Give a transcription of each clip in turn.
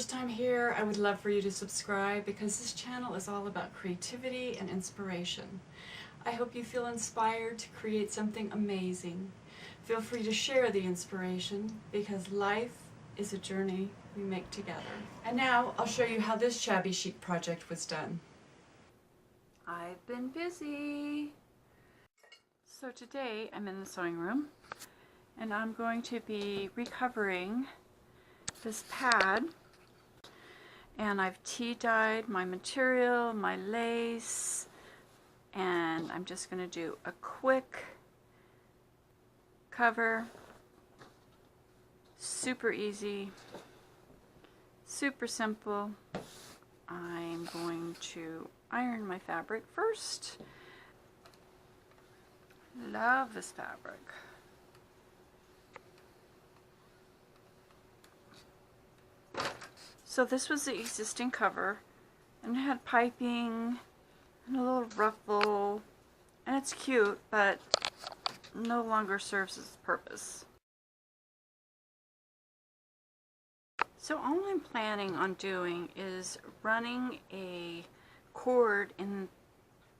first time here, I would love for you to subscribe because this channel is all about creativity and inspiration. I hope you feel inspired to create something amazing. Feel free to share the inspiration because life is a journey we make together. And now I'll show you how this shabby chic project was done. I've been busy. So today I'm in the sewing room and I'm going to be recovering this pad, and I've tea dyed my material, my lace, and I'm just going to do a quick cover. Super easy, super simple. I'm going to iron my fabric first. Love this fabric. So this was the existing cover, and it had piping and a little ruffle, and it's cute, but no longer serves its purpose. So all I'm planning on doing is running a cord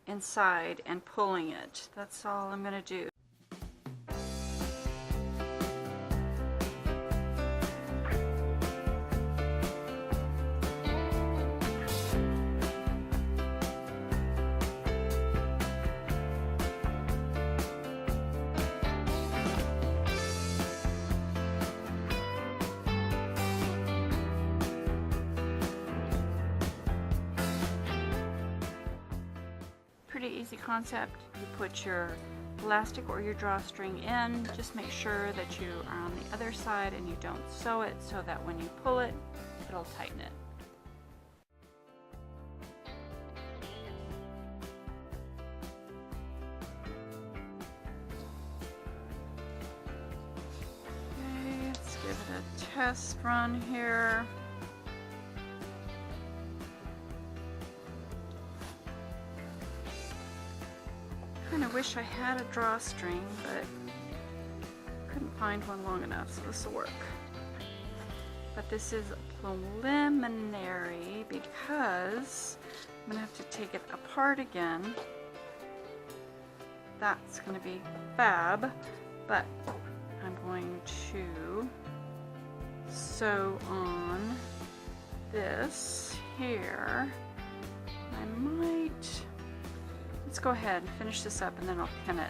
inside and pulling it. That's all I'm going to do. Pretty easy concept. You put your elastic or your drawstring in. Just make sure that you are on the other side and you don't sew it so that when you pull it, it'll tighten it. Okay, let's give it a test run here. I kind of wish I had a drawstring, but couldn't find one long enough, so this will work. But this is preliminary because I'm going to have to take it apart again. That's going to be fab, but I'm going to sew on this here. I might... Let's go ahead and finish this up and then I'll pin it.